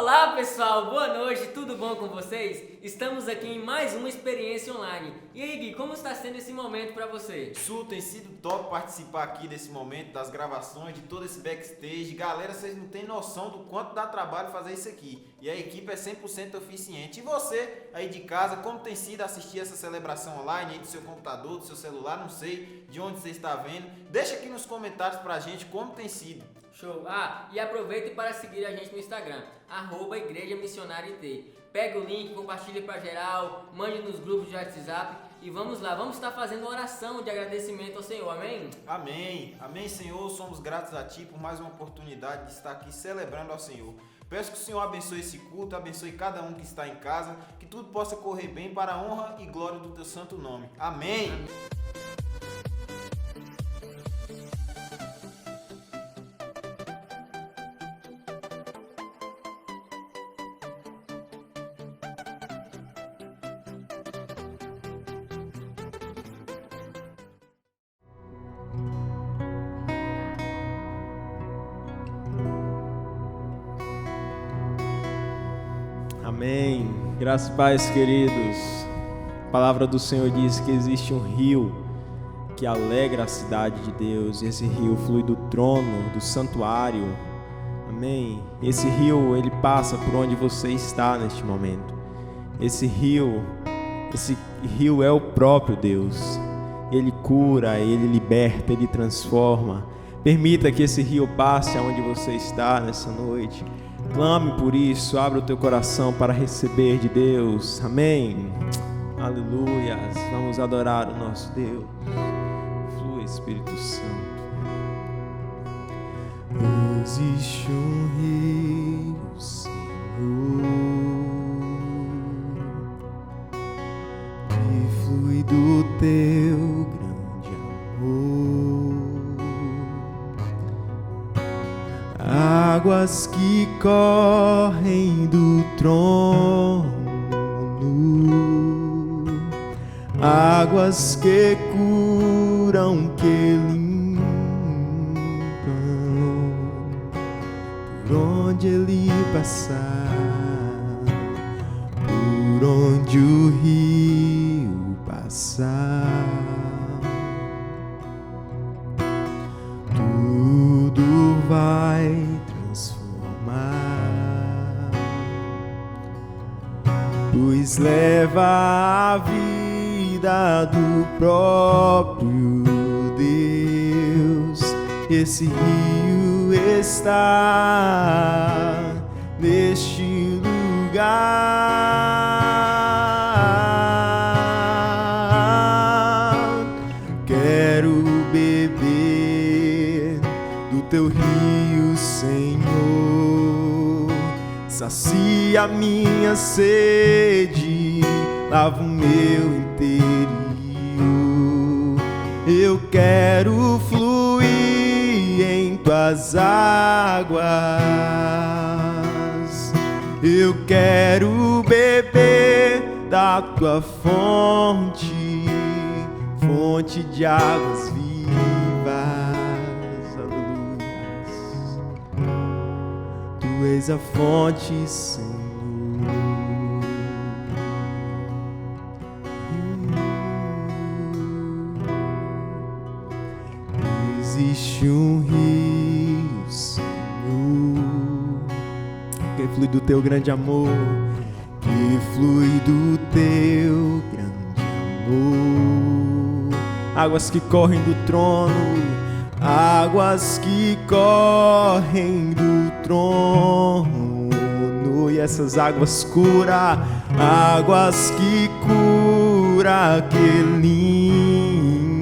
Olá pessoal, boa noite, tudo bom com vocês? Estamos aqui em mais uma experiência online. E aí Gui, como está sendo esse momento para você? Su, tem sido top participar aqui desse momento, das gravações, de todo esse backstage. Galera, vocês não têm noção do quanto dá trabalho fazer isso aqui. E a equipe é 100% eficiente. E você aí de casa, como tem sido assistir essa celebração online aí do seu computador, do seu celular, não sei de onde você está vendo. Deixa aqui nos comentários pra gente como tem sido. Show! E aproveite para seguir a gente no Instagram, @Igreja Missionária IT. Pega o link, compartilhe para geral, mande nos grupos de WhatsApp e vamos lá, vamos estar fazendo oração de agradecimento ao Senhor, amém? Amém, amém, Senhor, somos gratos a Ti por mais uma oportunidade de estar aqui celebrando ao Senhor. Peço que o Senhor abençoe esse culto, abençoe cada um que está em casa, que tudo possa correr bem para a honra e glória do Teu santo nome. Amém. Amém. Graças e paz, queridos. A palavra do Senhor diz que existe um rio que alegra a cidade de Deus. Esse rio flui do trono, do santuário. Amém. Esse rio, ele passa por onde você está neste momento. Esse rio é o próprio Deus. Ele cura, ele liberta, ele transforma. Permita que esse rio passe aonde você está nessa noite. Clame por isso, abra o teu coração para receber de Deus. Amém. Aleluia. Vamos adorar o nosso Deus. Flui, Espírito Santo. Existe um rio, Senhor, que flui do teu grande amor. Águas que correm do trono, águas que curam, que limpam, por onde ele passar, por onde o rio passar. Tudo vai transformar, pois leva a vida do próprio Deus. Esse rio está neste lugar. Quero beber do teu rio, Senhor, sacia minha sede, lava o meu interior. Eu quero fluir em tuas águas, eu quero beber da tua fonte, fonte de águas vivas. Tu és a fonte, Senhor. Existe um rio, Senhor, que flui do teu grande amor, que flui do teu grande amor. Águas que correm do trono, águas que correm do trono, e essas águas cura, águas que cura, que limpam,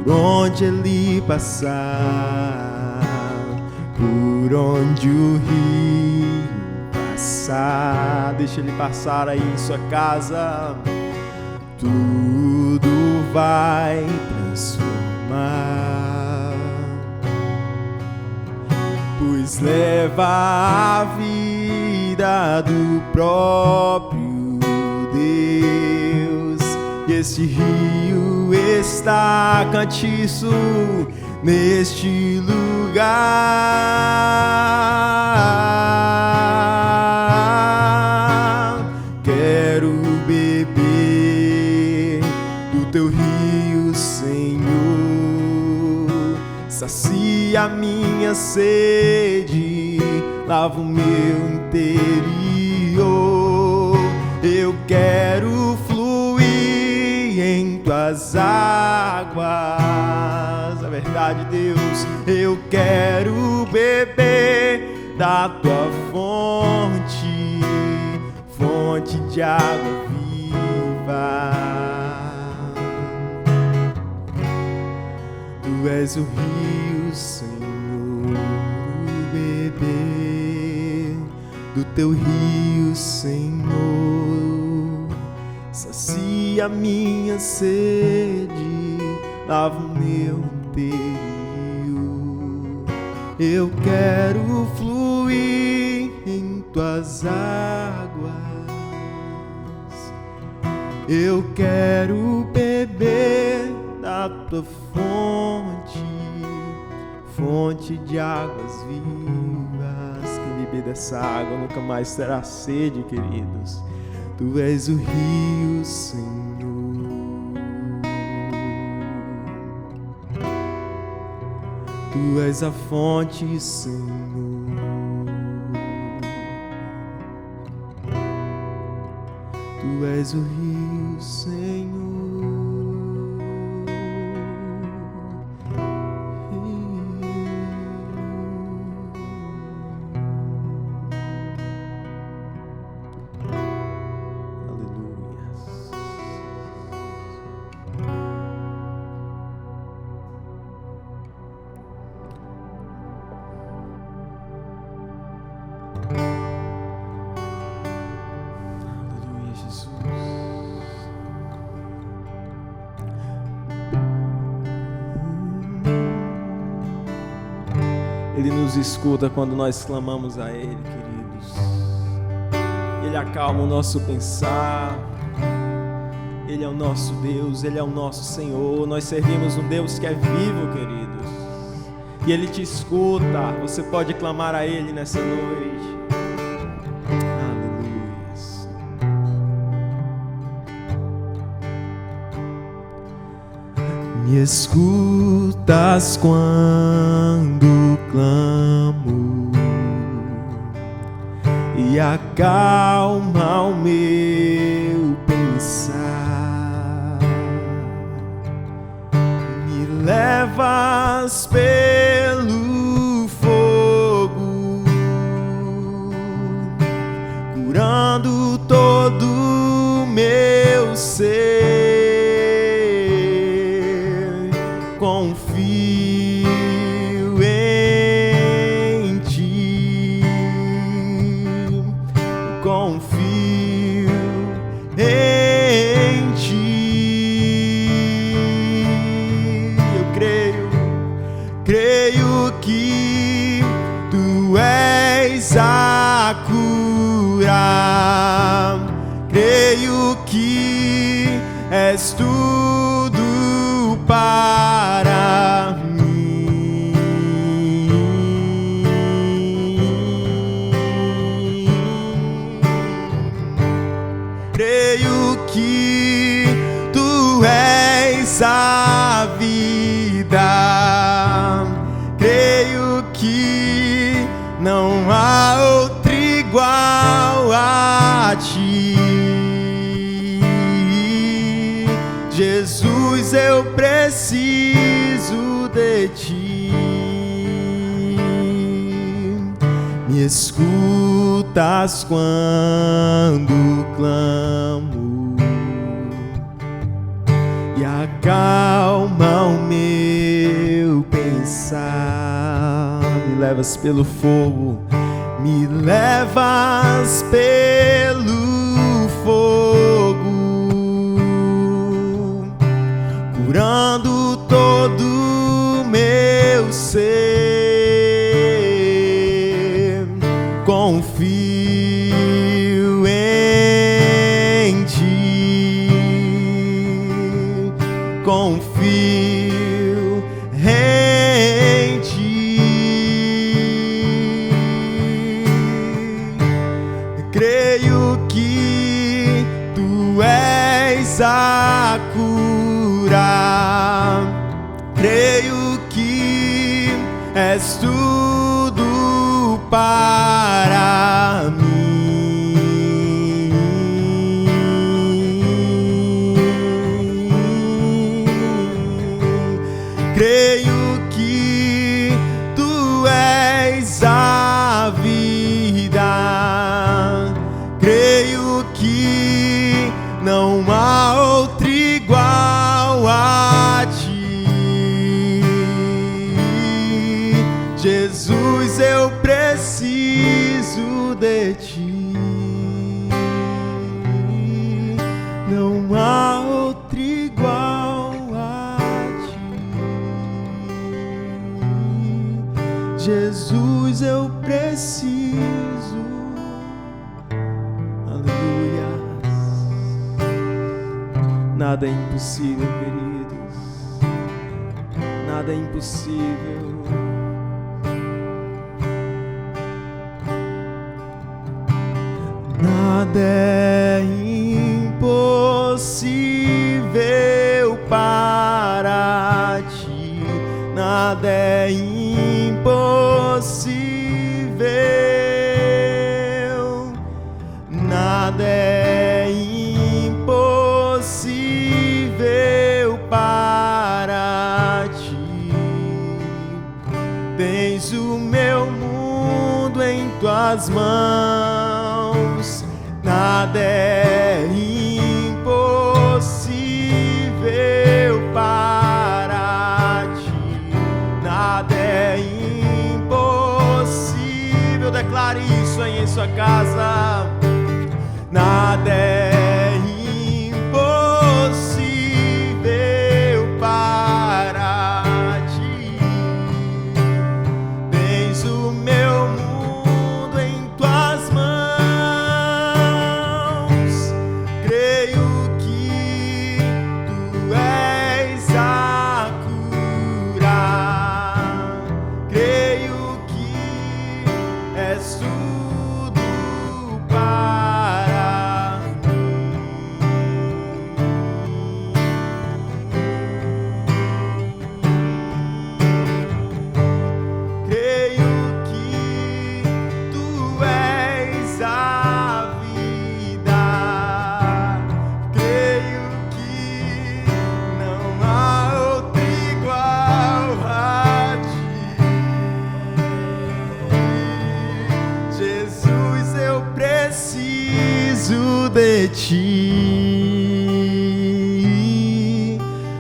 por onde ele passar, por onde o rio passar. Deixa ele passar aí em sua casa. Tudo vai transformar, pois leva a vida do próprio Deus. E este rio está, cante isso, neste lugar. sede, lava o meu interior. Eu quero fluir em tuas águas, é verdade, Deus. Eu quero beber da tua fonte, fonte de água viva. Tu és o rio, Senhor, beber do teu rio, Senhor, sacia minha sede, lava o meu interior. Eu quero fluir em tuas águas, eu quero beber da tua fonte, fonte de águas vivas. Quem beber dessa água nunca mais terá sede, queridos. Tu és o rio, Senhor. Tu és a fonte, Senhor. Tu és o rio, Senhor. Ele nos escuta quando nós clamamos a Ele, queridos. Ele acalma o nosso pensar. Ele é o nosso Deus, Ele é o nosso Senhor. Nós servimos um Deus que é vivo, queridos. E Ele te escuta. Você pode clamar a Ele nessa noite. Aleluia. Me escutas quando clamo e acalma o meu pensar. Me levas pelo fogo, curando todo o meu ser. Confio em ti, confio em ti. Eu creio que tu és a cura, creio que és tudo para mim. Creio que tu és a vida, creio que não há outro igual a ti. Jesus, eu preciso de ti. Me escutas quando clamo e acalma o meu pensar. Me levas pelo fogo, me levas pelo fogo, curando todo o meu ser. Confio em ti, confio em ti. Creio que tu és a cura, creio que és tu preciso de ti. Não há outro igual a ti. Jesus, eu preciso. Aleluia. Nada é impossível, queridos. Nada é impossível. Nada é impossível para ti. Nada é impossível. Nada é impossível para ti. Tens o meu mundo em tuas mãos. Nada é impossível para ti. Nada é impossível. Declare isso aí em sua casa. Nada é impossível para ti. Tens o meu mundo em tuas mãos. Creio que tu és a cura. Creio que és tudo para mim. Creio que tu és a vida. Creio que não há outro igual a ti. Jesus, eu preciso de ti.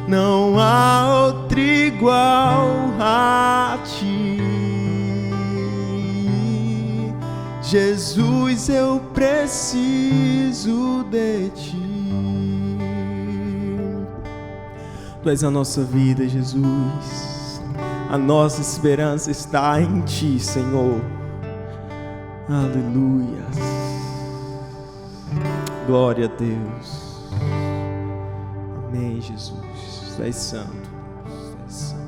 Não há outro igual a ti. Jesus, eu preciso de ti. Tu és a nossa vida, Jesus. A nossa esperança está em ti, Senhor. Aleluia. Glória a Deus. Amém, Jesus. Tu és santo. Tu és santo,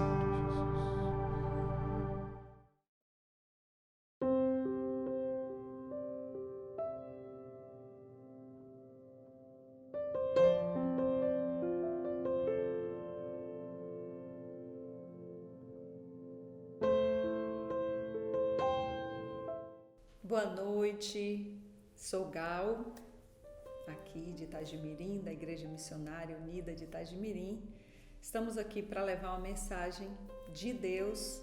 Boa noite, sou Gal, aqui de Itagimirim, da Igreja Missionária Unida de Itagimirim. Estamos aqui para levar uma mensagem de Deus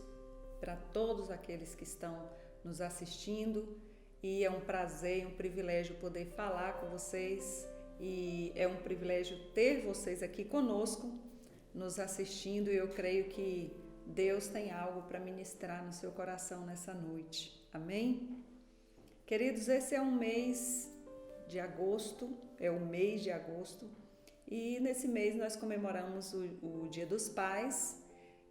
para todos aqueles que estão nos assistindo, e é um prazer e um privilégio poder falar com vocês, e é um privilégio ter vocês aqui conosco, nos assistindo, e eu creio que Deus tem algo para ministrar no seu coração nessa noite. Amém? Queridos, esse é um mês de agosto, é o mês de agosto, e nesse mês nós comemoramos o Dia dos Pais,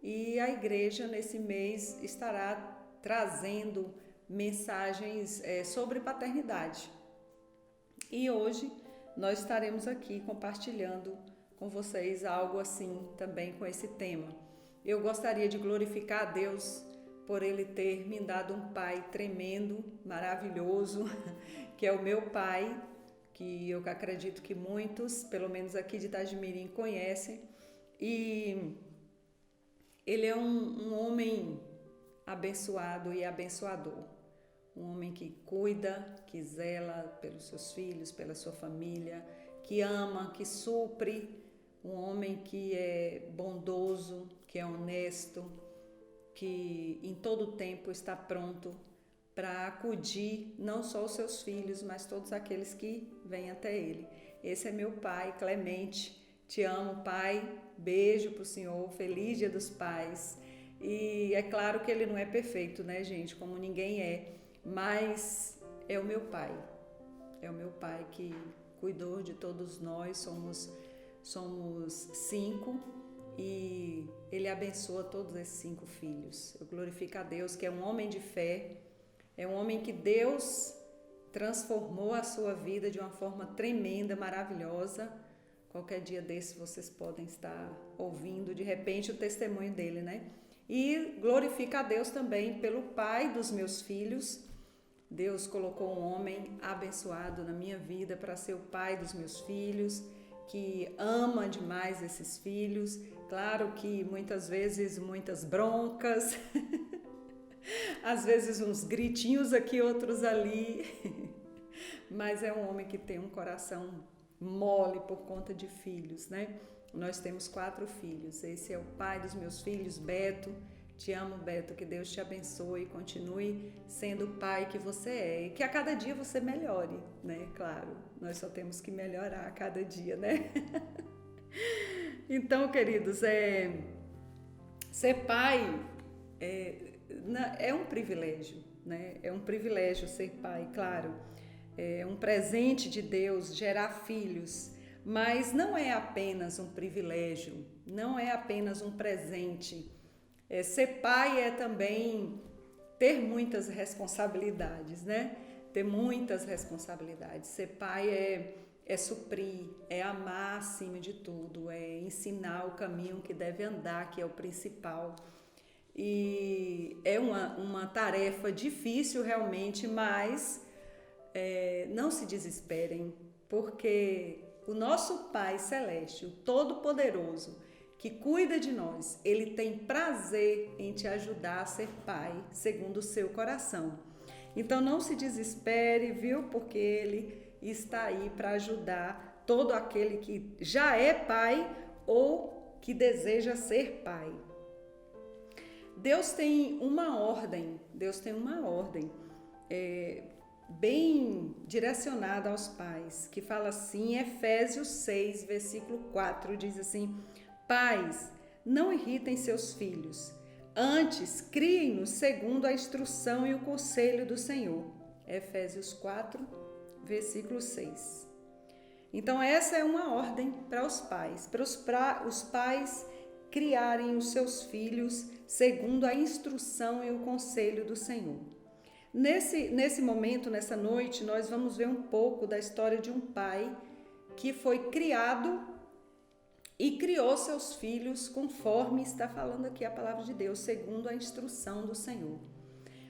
e a igreja nesse mês estará trazendo mensagens sobre paternidade. E hoje nós estaremos aqui compartilhando com vocês algo assim também com esse tema. Eu gostaria de glorificar a Deus por Ele ter me dado um pai tremendo, maravilhoso, que é o meu pai, que eu acredito que muitos, pelo menos aqui de Itagimirim, conhecem. E ele é um homem abençoado e abençoador. Um homem que cuida, que zela pelos seus filhos, pela sua família, que ama, que supre. Um homem que é bondoso, que é honesto, que em todo tempo está pronto para acudir não só os seus filhos, mas todos aqueles que vêm até ele. Esse é meu pai, Clemente. Te amo, pai. Beijo pro Senhor. Feliz Dia dos Pais. E é claro que ele não é perfeito, né, gente? Como ninguém é. mas é o meu pai. É o meu pai que cuidou de todos nós, somos 5 e ele abençoa todos esses 5 filhos. Eu glorifico a Deus, que é um homem de fé, é um homem que Deus transformou a sua vida de uma forma tremenda, maravilhosa. Qualquer dia desse vocês podem estar ouvindo de repente o testemunho dele, né? E glorifico a Deus também pelo pai dos meus filhos. Deus colocou um homem abençoado na minha vida para ser o pai dos meus filhos, que ama demais esses filhos. Claro que muitas vezes muitas broncas, às vezes uns gritinhos aqui, outros ali, mas é um homem que tem um coração mole por conta de filhos, né? Nós temos 4 filhos, esse é o pai dos meus filhos, Beto. Te amo, Beto, que Deus te abençoe e continue sendo o pai que você é e que a cada dia você melhore, né? Claro, nós só temos que melhorar a cada dia, né? Então, queridos, ser pai é um privilégio, né? É um privilégio ser pai, claro. É um presente de Deus gerar filhos, mas não é apenas um privilégio, não é apenas um presente. Ser pai é também ter muitas responsabilidades, né? Ter muitas responsabilidades. Ser pai é suprir, é amar acima de tudo, é ensinar o caminho que deve andar, que é o principal. E é uma tarefa difícil realmente, mas não se desesperem, porque o nosso Pai Celeste, o Todo-Poderoso, que cuida de nós, ele tem prazer em te ajudar a ser pai, segundo o seu coração. Então não se desespere, viu? Porque ele está aí para ajudar todo aquele que já é pai ou que deseja ser pai. Deus tem uma ordem bem direcionada aos pais, que fala assim, Efésios 6, versículo 4, diz assim: Pais, não irritem seus filhos, antes criem-nos segundo a instrução e o conselho do Senhor. Efésios 4, versículo 6. Então essa é uma ordem para os pais, para os pais criarem os seus filhos segundo a instrução e o conselho do Senhor. Nesse momento, nessa noite, nós vamos ver um pouco da história de um pai que foi criado e criou seus filhos conforme está falando aqui a palavra de Deus, segundo a instrução do Senhor.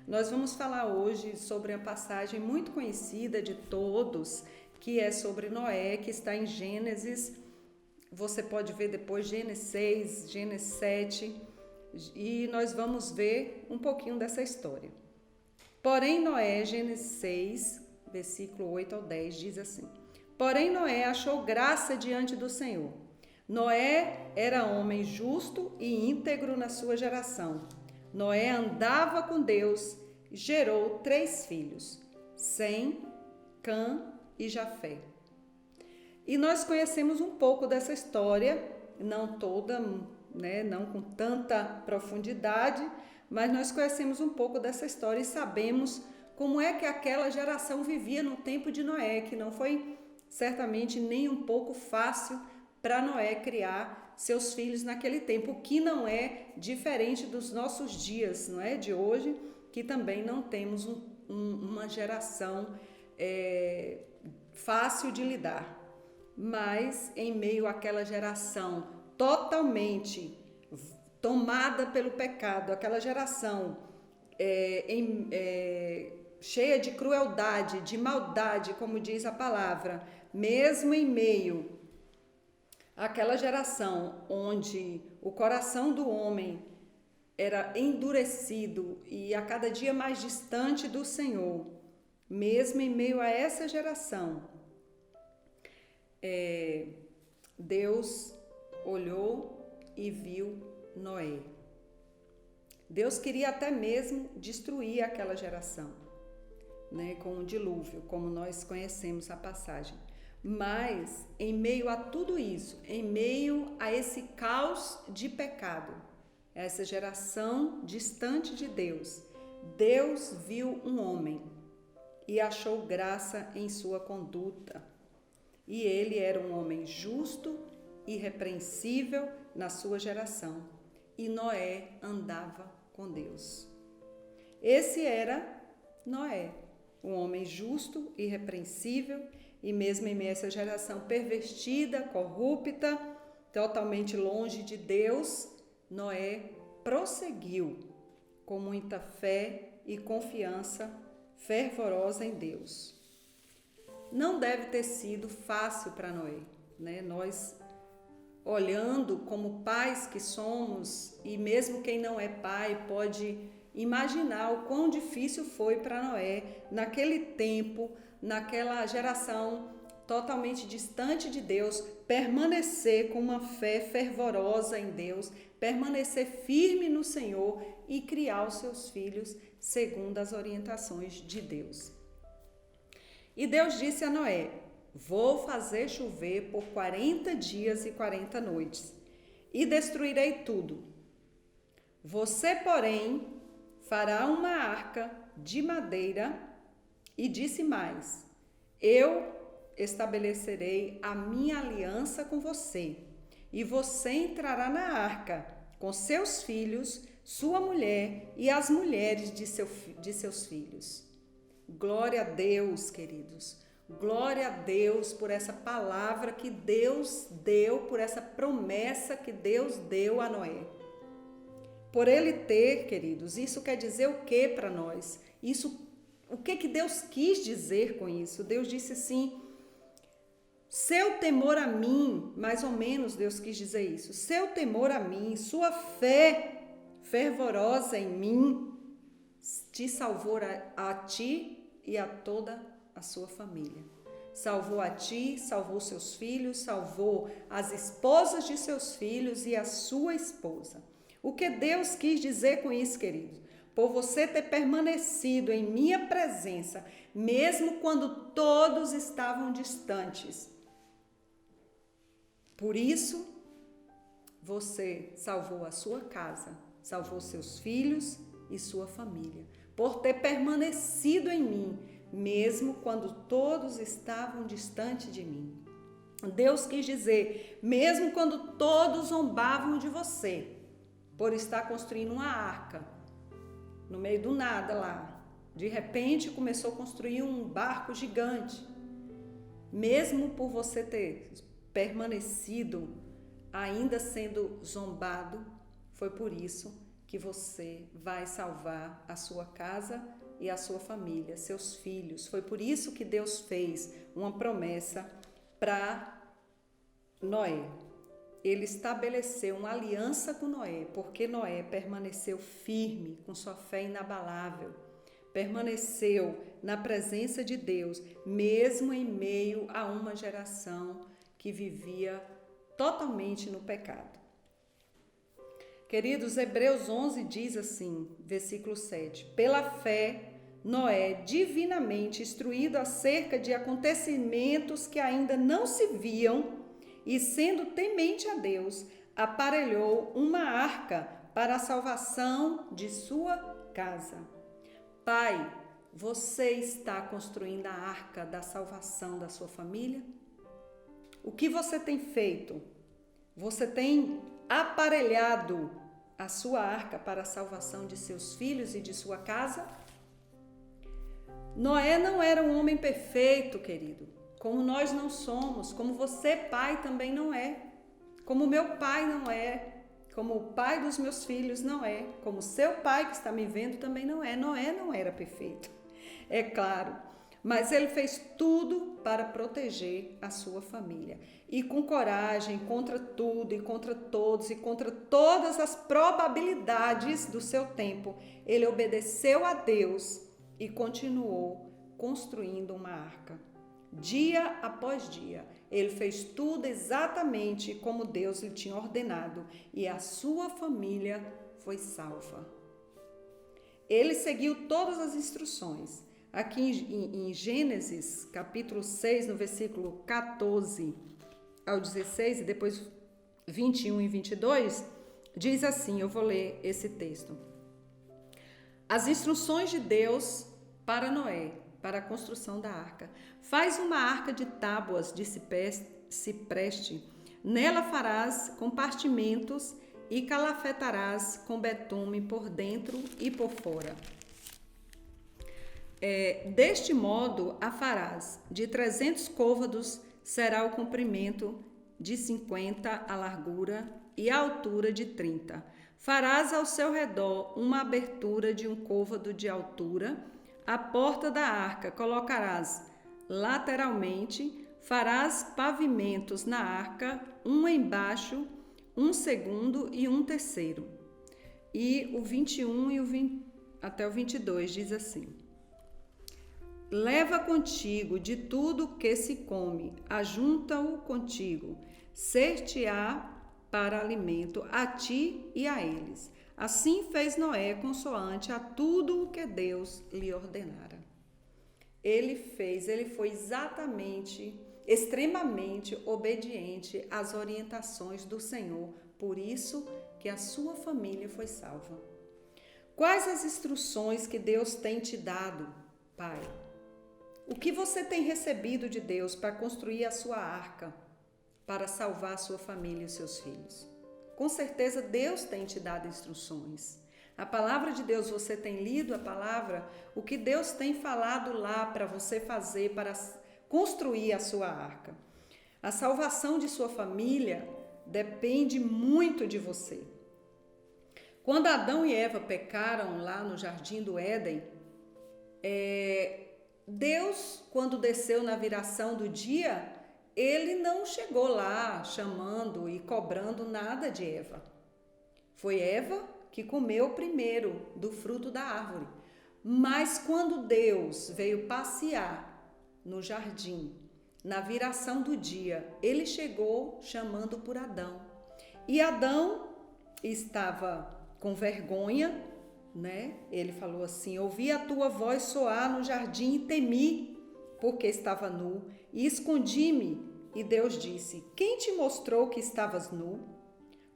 Nós vamos falar hoje sobre uma passagem muito conhecida de todos, que é sobre Noé, que está em Gênesis. Você pode ver depois Gênesis 6, Gênesis 7, e nós vamos ver um pouquinho dessa história. Porém, Noé, Gênesis 6, versículo 8 ao 10, diz assim: Porém, Noé achou graça diante do Senhor. Noé era homem justo e íntegro na sua geração. Noé andava com Deus e gerou 3 filhos, Sem, Cã e Jafé. E nós conhecemos um pouco dessa história, não toda, né, não com tanta profundidade, mas nós conhecemos um pouco dessa história e sabemos como é que aquela geração vivia no tempo de Noé, que não foi certamente nem um pouco fácil para Noé criar seus filhos naquele tempo, o que não é diferente dos nossos dias, não é? De hoje, que também não temos uma geração fácil de lidar. Mas em meio àquela geração totalmente tomada pelo pecado, aquela geração cheia de crueldade, de maldade, como diz a palavra, mesmo em meio àquela geração onde o coração do homem era endurecido e a cada dia mais distante do Senhor, mesmo em meio a essa geração, Deus olhou e viu Noé. Deus queria até mesmo destruir aquela geração, né, com o dilúvio, como nós conhecemos a passagem. Mas, em meio a tudo isso, em meio a esse caos de pecado, essa geração distante de Deus, Deus viu um homem e achou graça em sua conduta. E ele era um homem justo e irrepreensível na sua geração. E Noé andava com Deus. Esse era Noé, um homem justo e irrepreensível, e mesmo em meio a essa geração pervertida, corrupta, totalmente longe de Deus, Noé prosseguiu com muita fé e confiança fervorosa em Deus. Não deve ter sido fácil para Noé, né? Nós, olhando como pais que somos, e mesmo quem não é pai pode imaginar o quão difícil foi para Noé, naquele tempo, naquela geração totalmente distante de Deus, permanecer com uma fé fervorosa em Deus, permanecer firme no Senhor e criar os seus filhos segundo as orientações de Deus. E Deus disse a Noé: vou fazer chover por 40 dias e 40 noites, e destruirei tudo. Você, porém, fará uma arca de madeira, e disse mais: eu estabelecerei a minha aliança com você, e você entrará na arca com seus filhos, sua mulher e as mulheres de seus filhos. Glória a Deus, queridos. Glória a Deus por essa palavra que Deus deu, por essa promessa que Deus deu a Noé. Por ele ter, queridos, isso quer dizer o que para nós? O que Deus quis dizer com isso? Deus disse assim: seu temor a mim, mais ou menos Deus quis dizer isso, seu temor a mim, sua fé fervorosa em mim, te salvou a ti e a toda a sua família. Salvou a ti, salvou seus filhos, salvou as esposas de seus filhos e a sua esposa. O que Deus quis dizer com isso, queridos? Por você ter permanecido em minha presença, mesmo quando todos estavam distantes. Por isso, você salvou a sua casa, salvou seus filhos e sua família. Por ter permanecido em mim, mesmo quando todos estavam distantes de mim. Deus quis dizer, mesmo quando todos zombavam de você, por estar construindo uma arca, no meio do nada lá. De repente começou a construir um barco gigante. Mesmo por você ter permanecido, ainda sendo zombado, foi por isso que você vai salvar a sua casa e a sua família, seus filhos. Foi por isso que Deus fez uma promessa para Noé. Ele estabeleceu uma aliança com Noé, porque Noé permaneceu firme, com sua fé inabalável, permaneceu na presença de Deus, mesmo em meio a uma geração que vivia totalmente no pecado. Queridos, Hebreus 11 diz assim, versículo 7, pela fé, Noé, divinamente instruído acerca de acontecimentos que ainda não se viam, e sendo temente a Deus, aparelhou uma arca para a salvação de sua casa. Pai, você está construindo a arca da salvação da sua família? O que você tem feito? Você tem aparelhado a sua arca para a salvação de seus filhos e de sua casa? Noé não era um homem perfeito, querido. Como nós não somos, como você, pai, também não é. Como meu pai não é. Como o pai dos meus filhos não é. Como seu pai que está me vendo também não é. Noé não era perfeito, é claro. Mas ele fez tudo para proteger a sua família. E com coragem, contra tudo e contra todos e contra todas as probabilidades do seu tempo, ele obedeceu a Deus e continuou construindo uma arca. Dia após dia, ele fez tudo exatamente como Deus lhe tinha ordenado e a sua família foi salva. Ele seguiu todas as instruções. Aqui em Gênesis, capítulo 6, no versículo 14 ao 16 e depois 21 e 22, diz assim, eu vou ler esse texto. As instruções de Deus para Noé, para a construção da arca. Faz uma arca de tábuas de cipreste. Nela farás compartimentos e calafetarás com betume por dentro e por fora. Deste modo a farás. De 300 côvados será o comprimento, de 50 a largura e a altura de 30. Farás ao seu redor uma abertura de 1 côvado de altura. A porta da arca colocarás lateralmente. Farás pavimentos na arca, um embaixo, um segundo e um terceiro. E o 21 até o 22 diz assim: leva contigo de tudo que se come, ajunta-o contigo, ser-te-á para alimento a ti e a eles. Assim fez Noé consoante a tudo o que Deus lhe ordenara. Ele foi extremamente obediente às orientações do Senhor, por isso que a sua família foi salva. Quais as instruções que Deus tem te dado, pai? O que você tem recebido de Deus para construir a sua arca, para salvar a sua família e os seus filhos? Com certeza Deus tem te dado instruções. A palavra de Deus, você tem lido a palavra? O que Deus tem falado lá para você fazer, para construir a sua arca? A salvação de sua família depende muito de você. Quando Adão e Eva pecaram lá no Jardim do Éden, Deus, quando desceu na viração do dia, ele não chegou lá chamando e cobrando nada de Eva. Foi Eva que comeu primeiro do fruto da árvore. Mas quando Deus veio passear no jardim, na viração do dia, ele chegou chamando por Adão. E Adão estava com vergonha, né? Ele falou assim: ouvi a tua voz soar no jardim e temi, porque estava nu, e escondi-me. E Deus disse: quem te mostrou que estavas nu?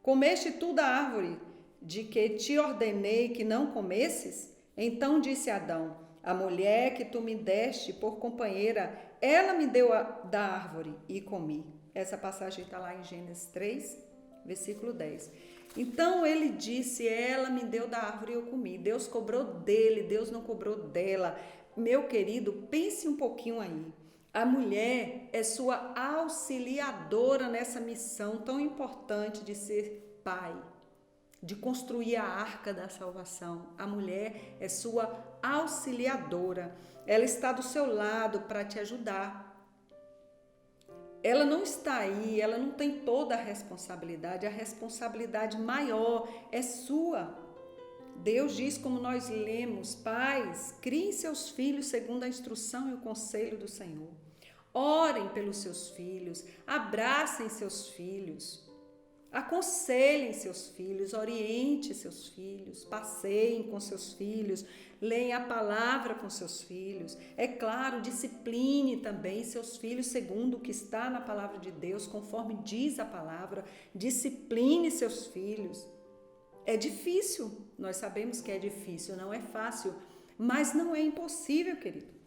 Comeste tu da árvore de que te ordenei que não comesses? Então disse Adão: a mulher que tu me deste por companheira, ela me deu da árvore e comi. Essa passagem está lá em Gênesis 3, versículo 10. Então ele disse: ela me deu da árvore e eu comi. Deus cobrou dele, Deus não cobrou dela. Meu querido, pense um pouquinho aí. A mulher é sua auxiliadora nessa missão tão importante de ser pai, de construir a arca da salvação. A mulher é sua auxiliadora. Ela está do seu lado para te ajudar. Ela não está aí, ela não tem toda a responsabilidade maior é sua. Deus diz, como nós lemos: pais, criem seus filhos segundo a instrução e o conselho do Senhor. Orem pelos seus filhos, abracem seus filhos, aconselhem seus filhos, orientem seus filhos, passeiem com seus filhos, leem a palavra com seus filhos. É claro, discipline também seus filhos segundo o que está na palavra de Deus, conforme diz a palavra. Discipline seus filhos. É difícil, nós sabemos que é difícil, não é fácil, mas não é impossível, querido.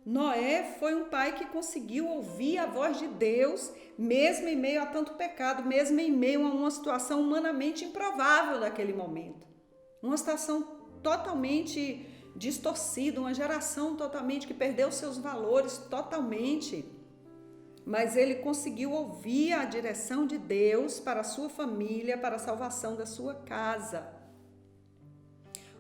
Noé foi um pai que conseguiu ouvir a voz de Deus, mesmo em meio a tanto pecado, mesmo em meio a uma situação humanamente improvável naquele momento. Uma situação totalmente distorcida, uma geração totalmente que perdeu seus valores totalmente. Mas ele conseguiu ouvir a direção de Deus para a sua família, para a salvação da sua casa.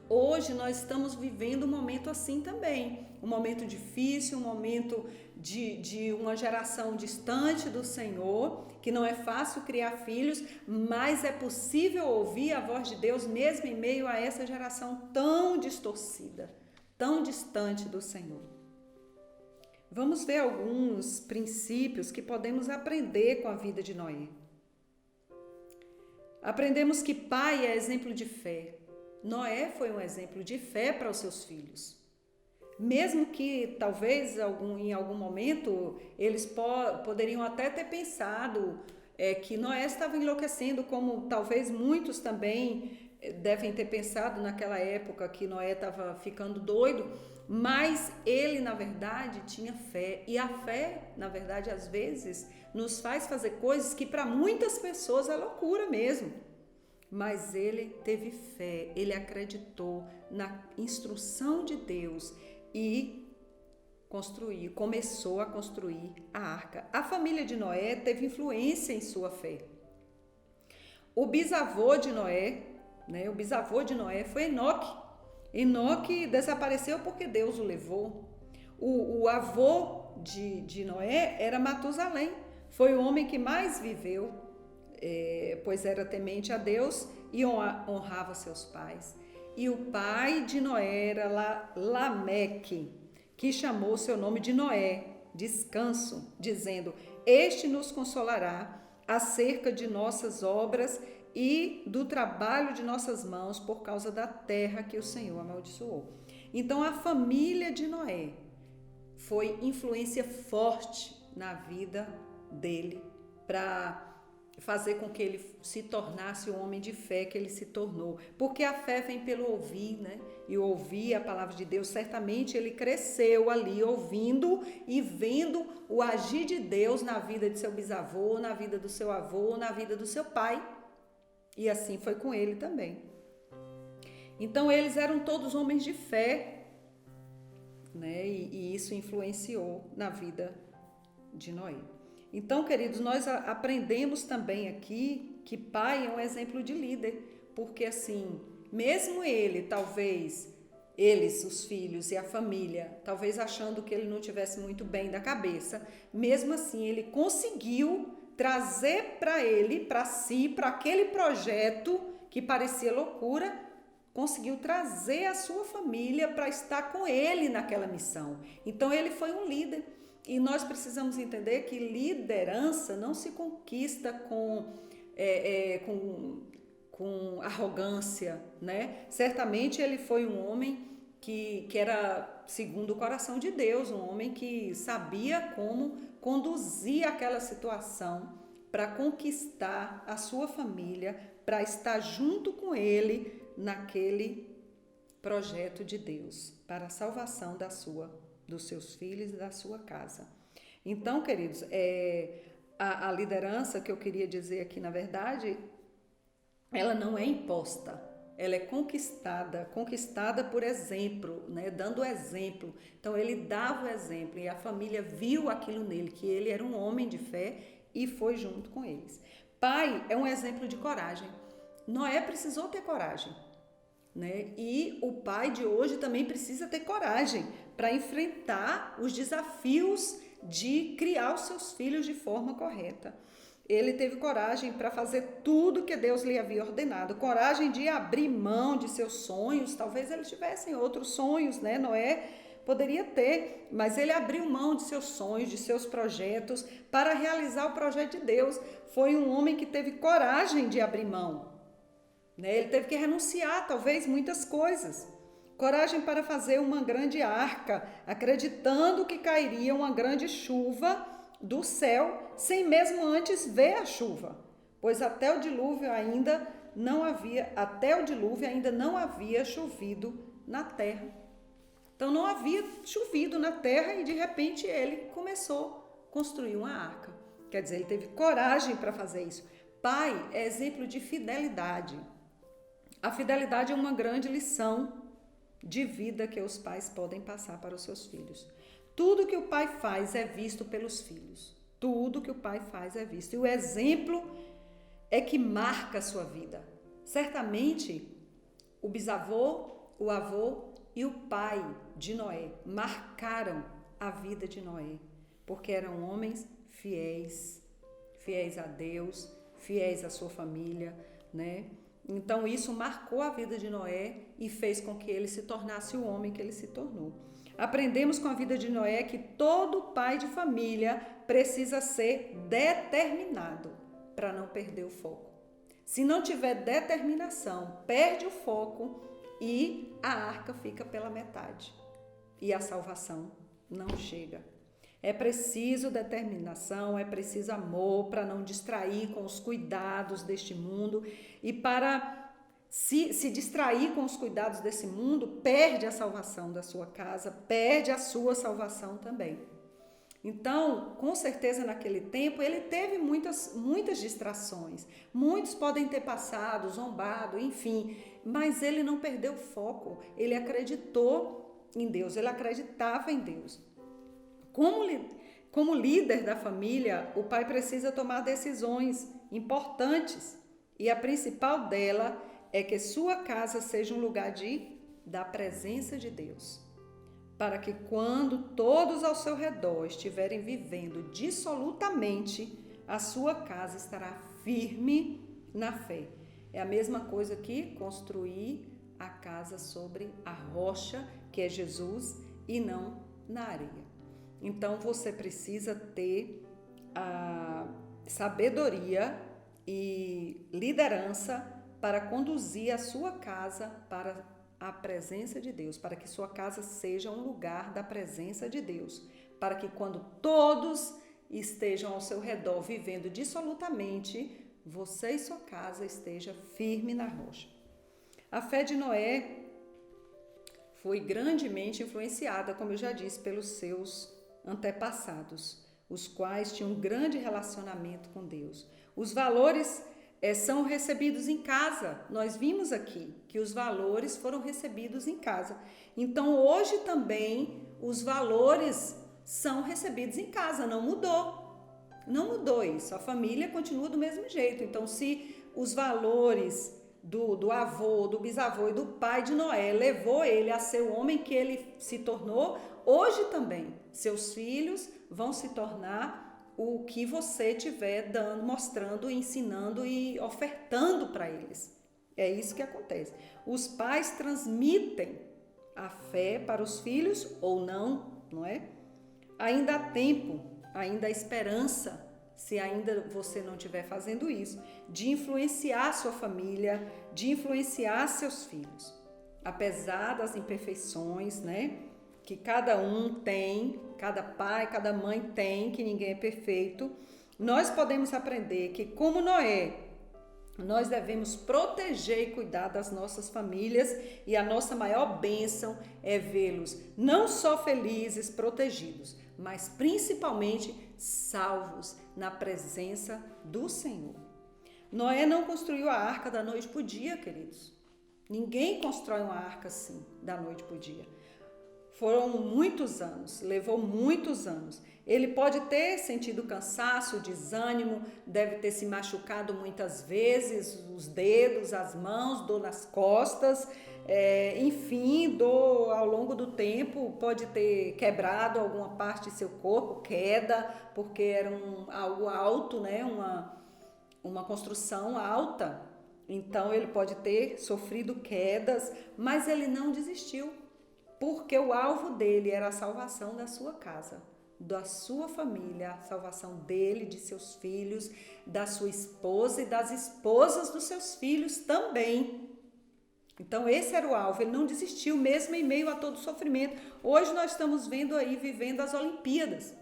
Hoje nós estamos vivendo um momento assim também, um momento difícil, um momento de uma geração distante do Senhor, que não é fácil criar filhos, mas é possível ouvir a voz de Deus mesmo em meio a essa geração tão distorcida, tão distante do Senhor. Vamos ver alguns princípios que podemos aprender com a vida de Noé. Aprendemos que pai é exemplo de fé. Noé foi um exemplo de fé para os seus filhos. Mesmo que talvez em algum momento eles poderiam até ter pensado que Noé estava enlouquecendo, como talvez muitos também devem ter pensado naquela época que Noé estava ficando doido, mas ele, na verdade, tinha fé. E a fé, na verdade, às vezes, nos faz fazer coisas que para muitas pessoas é loucura mesmo. Mas ele teve fé, ele acreditou na instrução de Deus e começou a construir a arca. A família de Noé teve influência em sua fé. O bisavô de Noé, o bisavô de Noé foi Enoque. Enoque desapareceu porque Deus o levou. O avô de Noé era Matusalém. Foi o homem que mais viveu, pois era temente a Deus e honrava seus pais. E o pai de Noé era Lameque, que chamou seu nome de Noé, descanso, dizendo: este nos consolará acerca de nossas obras e do trabalho de nossas mãos por causa da terra que o Senhor amaldiçoou. Então a família de Noé foi influência forte na vida dele para fazer com que ele se tornasse o homem de fé que ele se tornou. Porque a fé vem pelo ouvir, E ouvir a palavra de Deus, certamente ele cresceu ali ouvindo e vendo o agir de Deus na vida de seu bisavô, na vida do seu avô, na vida do seu pai. E assim foi com ele também. Então eles eram todos homens de fé, E isso influenciou na vida de Noé. Então, queridos, nós aprendemos também aqui que pai é um exemplo de líder, porque assim, mesmo ele, talvez, eles, os filhos e a família, talvez achando que ele não estivesse muito bem da cabeça, mesmo assim ele conseguiu trazer para ele, para si, para aquele projeto que parecia loucura, conseguiu trazer a sua família para estar com ele naquela missão. Então ele foi um líder. E nós precisamos entender que liderança não se conquista com arrogância, Certamente ele foi um homem que era segundo o coração de Deus, um homem que sabia como conduzir aquela situação para conquistar a sua família, para estar junto com ele naquele projeto de Deus, para a salvação dos seus filhos e da sua casa. Então, queridos, a liderança que eu queria dizer aqui, na verdade, ela não é imposta, ela é conquistada por exemplo, dando exemplo. Então, ele dava o exemplo e a família viu aquilo nele, que ele era um homem de fé e foi junto com eles. Pai é um exemplo de coragem. Noé precisou ter coragem. E o pai de hoje também precisa ter coragem para enfrentar os desafios de criar os seus filhos de forma correta. Ele teve coragem para fazer tudo que Deus lhe havia ordenado, coragem de abrir mão de seus sonhos. Talvez eles tivessem outros sonhos, Noé poderia ter, mas ele abriu mão de seus sonhos, de seus projetos para realizar o projeto de Deus. Foi um homem que teve coragem de abrir mão. Ele teve que renunciar, talvez, muitas coisas. Coragem para fazer uma grande arca, acreditando que cairia uma grande chuva do céu, sem mesmo antes ver a chuva, pois até o dilúvio ainda não havia chovido na terra. Então não havia chovido na terra e de repente ele começou a construir uma arca. Quer dizer, ele teve coragem para fazer isso. Pai é exemplo de fidelidade. A fidelidade é uma grande lição de vida que os pais podem passar para os seus filhos. Tudo que o pai faz é visto pelos filhos. Tudo que o pai faz é visto. E o exemplo é que marca a sua vida. Certamente, o bisavô, o avô e o pai de Noé marcaram a vida de Noé, porque eram homens fiéis a Deus, fiéis à sua família, Então, isso marcou a vida de Noé e fez com que ele se tornasse o homem que ele se tornou. Aprendemos com a vida de Noé que todo pai de família precisa ser determinado para não perder o foco. Se não tiver determinação, perde o foco e a arca fica pela metade. E a salvação não chega. É preciso determinação, é preciso amor para não distrair com os cuidados deste mundo e para se distrair com os cuidados desse mundo, perde a salvação da sua casa, perde a sua salvação também. Então, com certeza naquele tempo ele teve muitas distrações. Muitos podem ter passado, zombado, enfim, mas ele não perdeu o foco. Ele acreditou em Deus, ele acreditava em Deus. Como líder da família, o pai precisa tomar decisões importantes e a principal dela é que sua casa seja um lugar da presença de Deus. Para que quando todos ao seu redor estiverem vivendo dissolutamente, a sua casa estará firme na fé. É a mesma coisa que construir a casa sobre a rocha, que é Jesus, e não na areia. Então você precisa ter a sabedoria e liderança para conduzir a sua casa para a presença de Deus, para que sua casa seja um lugar da presença de Deus, para que quando todos estejam ao seu redor vivendo dissolutamente, você e sua casa esteja firme na rocha. A fé de Noé foi grandemente influenciada, como eu já disse, pelos seus antepassados, os quais tinham um grande relacionamento com Deus. Os valores são recebidos em casa. Nós vimos aqui que os valores foram recebidos em casa. Então, hoje também, os valores são recebidos em casa. Não mudou. Não mudou isso. A família continua do mesmo jeito. Então, se os valores do avô, do bisavô e do pai de Noé levou ele a ser o homem que ele se tornou, hoje também, seus filhos vão se tornar o que você estiver dando, mostrando, ensinando e ofertando para eles. É isso que acontece. Os pais transmitem a fé para os filhos ou não, não é? Ainda há tempo, ainda há esperança, se ainda você não estiver fazendo isso, de influenciar sua família, de influenciar seus filhos. Apesar das imperfeições, né? Que cada um tem, cada pai, cada mãe tem, que ninguém é perfeito, nós podemos aprender que, como Noé, nós devemos proteger e cuidar das nossas famílias e a nossa maior bênção é vê-los não só felizes, protegidos, mas principalmente salvos na presença do Senhor. Noé não construiu a arca da noite para o dia, queridos. Ninguém constrói uma arca assim, da noite para o dia. Foram muitos anos, levou muitos anos. Ele pode ter sentido cansaço, desânimo, deve ter se machucado muitas vezes, os dedos, as mãos, dor nas costas, enfim, dor ao longo do tempo, pode ter quebrado alguma parte de seu corpo, queda, porque era algo alto, né? Uma construção alta. Então ele pode ter sofrido quedas, mas ele não desistiu. Porque o alvo dele era a salvação da sua casa, da sua família, a salvação dele, de seus filhos, da sua esposa e das esposas dos seus filhos também. Então esse era o alvo, ele não desistiu mesmo em meio a todo o sofrimento. Hoje nós estamos vivendo as Olimpíadas.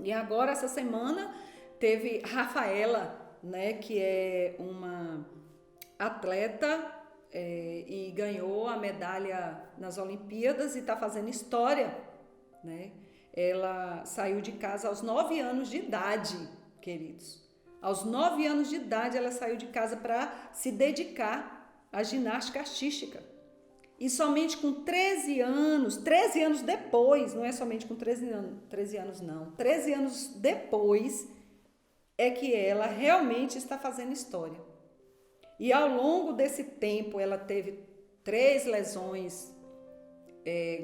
E agora essa semana teve Rafaela, né, que é uma atleta e ganhou a medalha nas Olimpíadas e está fazendo história, né? Ela saiu de casa aos 9 anos de idade, queridos. Aos 9 anos de idade ela saiu de casa para se dedicar à ginástica artística. E somente com 13 anos depois, não é somente com 13 anos não, 13 anos depois é que ela realmente está fazendo história. E ao longo desse tempo ela teve 3 lesões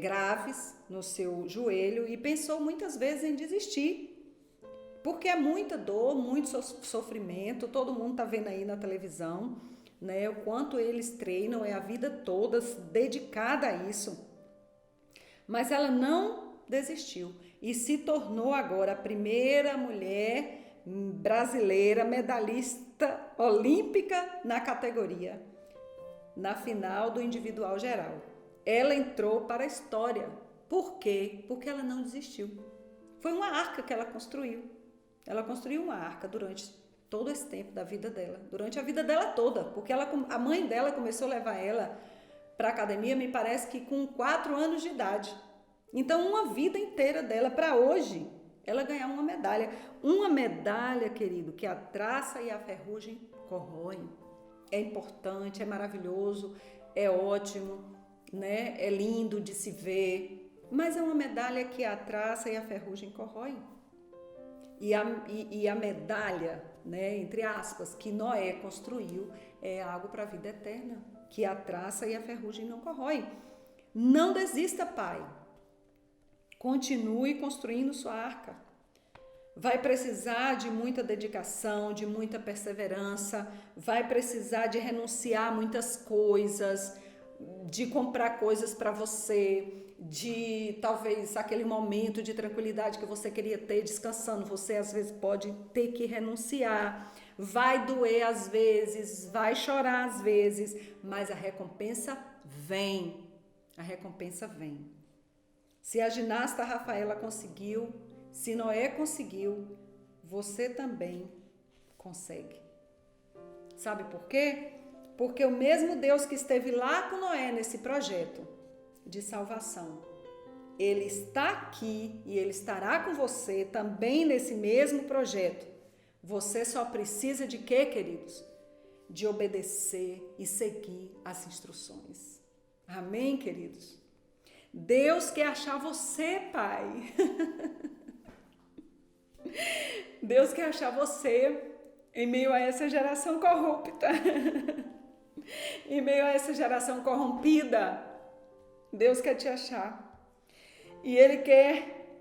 graves no seu joelho e pensou muitas vezes em desistir, porque é muita dor, muito sofrimento, todo mundo está vendo aí na televisão, né, o quanto eles treinam, é a vida toda dedicada a isso. Mas ela não desistiu e se tornou agora a primeira mulher brasileira medalhista olímpica na categoria, na final do individual geral. Ela entrou para a história. Por quê? Porque ela não desistiu. Foi uma arca que ela construiu. Ela construiu uma arca durante todo esse tempo da vida dela, durante a vida dela toda, porque a mãe dela começou a levar ela para a academia, me parece que com 4 anos de idade. Então, uma vida inteira dela, para hoje, ela ganhar uma medalha. Uma medalha, querido, que a traça e a ferrugem corroem. É importante, é maravilhoso, é ótimo, né? É lindo de se ver, mas é uma medalha que a traça e a ferrugem corroem. E a medalha, né, entre aspas, que Noé construiu é algo para a vida eterna, que a traça e a ferrugem não corroem. Não desista, pai. Continue construindo sua arca. Vai precisar de muita dedicação, de muita perseverança, vai precisar de renunciar a muitas coisas, de comprar coisas para você, de talvez aquele momento de tranquilidade que você queria ter descansando, você às vezes pode ter que renunciar, vai doer às vezes, vai chorar às vezes, mas a recompensa vem, a recompensa vem. Se a ginasta Rafaela conseguiu, se Noé conseguiu, você também consegue. Sabe por quê? Porque o mesmo Deus que esteve lá com Noé nesse projeto de salvação, Ele está aqui e Ele estará com você também nesse mesmo projeto. Você só precisa de quê, queridos? De obedecer e seguir as instruções. Amém, queridos? Deus quer achar você, pai. Deus quer achar você em meio a essa geração corrupta. Em meio a essa geração corrompida, Deus quer te achar. E Ele quer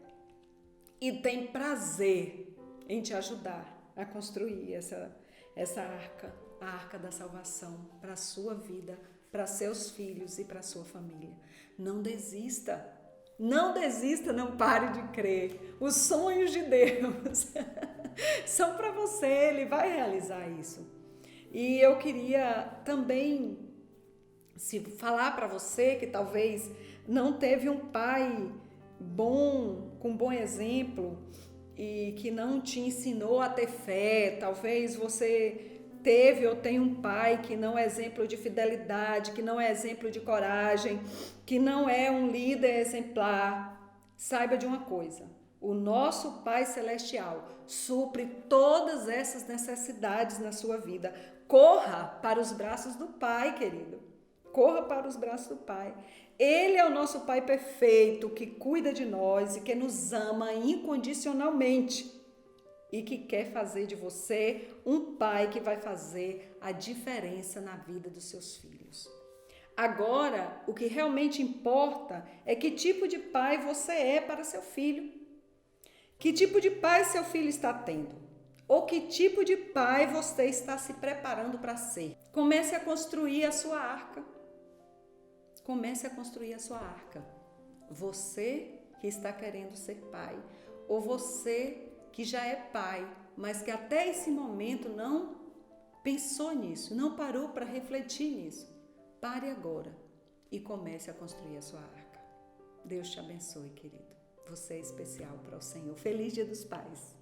e tem prazer em te ajudar a construir essa arca, a arca da salvação para a sua vida, para seus filhos e para a sua família. Não desista. Não desista, não pare de crer. Os sonhos de Deus são para você, Ele vai realizar isso. E eu queria também falar para você que talvez não teve um pai bom, com bom exemplo, e que não te ensinou a ter fé. Talvez você teve ou tem um pai que não é exemplo de fidelidade, que não é exemplo de coragem, que não é um líder exemplar. Saiba de uma coisa: o nosso Pai Celestial supre todas essas necessidades na sua vida. Corra para os braços do Pai, querido. Corra para os braços do Pai. Ele é o nosso Pai perfeito, que cuida de nós e que nos ama incondicionalmente e que quer fazer de você um pai que vai fazer a diferença na vida dos seus filhos. Agora, o que realmente importa é que tipo de pai você é para seu filho. Que tipo de pai seu filho está tendo? Ou que tipo de pai você está se preparando para ser? Comece a construir a sua arca. Comece a construir a sua arca. Você que está querendo ser pai, ou você que já é pai, mas que até esse momento não pensou nisso, não parou para refletir nisso. Pare agora e comece a construir a sua arca. Deus te abençoe, querido. Você é especial para o Senhor. Feliz Dia dos Pais.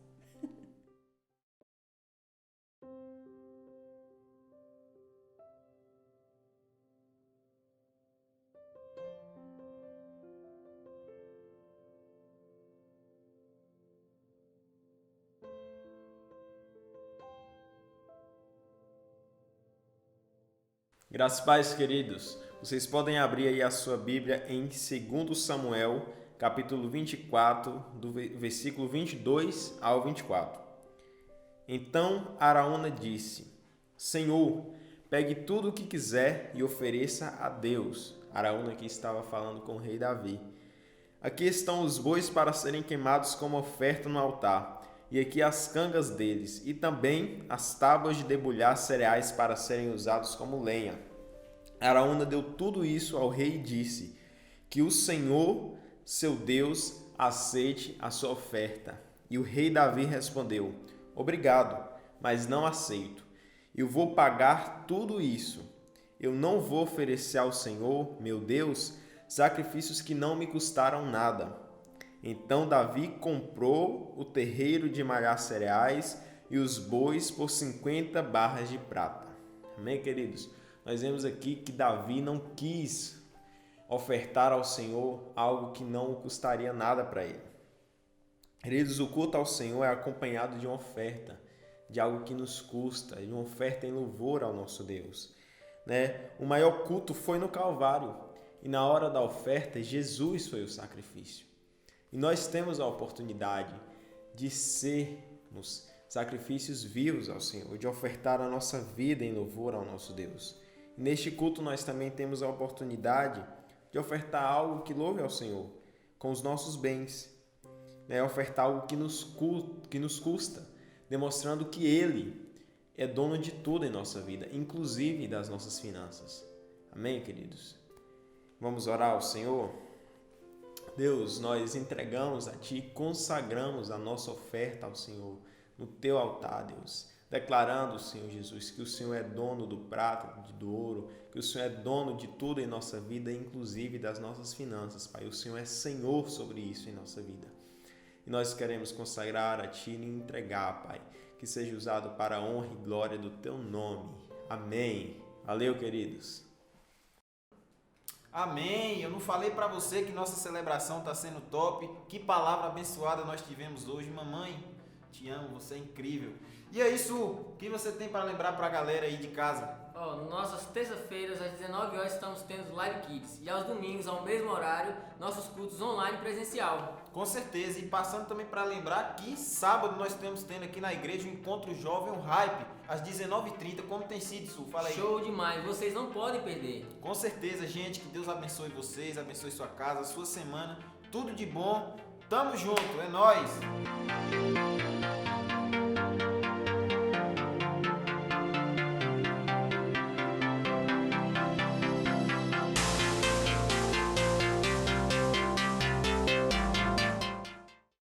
Graças a Deus, queridos. Vocês podem abrir aí a sua Bíblia em 2 Samuel, capítulo 24, do versículo 22 ao 24. Então Araúna disse: Senhor, pegue tudo o que quiser e ofereça a Deus. Araúna aqui estava falando com o rei Davi. Aqui estão os bois para serem queimados como oferta no altar, e aqui as cangas deles, e também as tábuas de debulhar cereais para serem usados como lenha. Araúna deu tudo isso ao rei e disse: Que o Senhor, seu Deus, aceite a sua oferta. E o rei Davi respondeu: Obrigado, mas não aceito. Eu vou pagar tudo isso. Eu não vou oferecer ao Senhor, meu Deus, sacrifícios que não me custaram nada. Então Davi comprou o terreiro de malhar cereais e os bois por 50 barras de prata. Amém, queridos? Nós vemos aqui que Davi não quis ofertar ao Senhor algo que não custaria nada para ele. Queridos, o culto ao Senhor é acompanhado de uma oferta, de algo que nos custa, de uma oferta em louvor ao nosso Deus. O maior culto foi no Calvário e na hora da oferta, Jesus foi o sacrifício. E nós temos a oportunidade de sermos sacrifícios vivos ao Senhor, de ofertar a nossa vida em louvor ao nosso Deus. E neste culto nós também temos a oportunidade de ofertar algo que louve ao Senhor com os nossos bens, ofertar algo que nos custa, demonstrando que Ele é dono de tudo em nossa vida, inclusive das nossas finanças. Amém, queridos? Vamos orar ao Senhor? Deus, nós entregamos a Ti, consagramos a nossa oferta ao Senhor no Teu altar, Deus, declarando, Senhor Jesus, que o Senhor é dono do prata, do ouro, que o Senhor é dono de tudo em nossa vida, inclusive das nossas finanças, Pai. O Senhor é Senhor sobre isso em nossa vida. E nós queremos consagrar a Ti e entregar, Pai, que seja usado para a honra e glória do Teu nome. Amém. Valeu, queridos. Amém. Eu não falei para você que nossa celebração está sendo top? Que palavra abençoada nós tivemos hoje. Mamãe, te amo, você é incrível. E é isso, o que você tem para lembrar para a galera aí de casa? Nossas terças-feiras, às 19 horas, estamos tendo Live Kids. E aos domingos, ao mesmo horário, nossos cultos online presencial. Com certeza. E passando também para lembrar que sábado nós estamos tendo aqui na igreja o Encontro Jovem, um Hype, às 19h30. Como tem sido, Su? Fala aí. Show demais. Vocês não podem perder. Com certeza, gente. Que Deus abençoe vocês, abençoe sua casa, sua semana. Tudo de bom. Tamo junto. É nóis.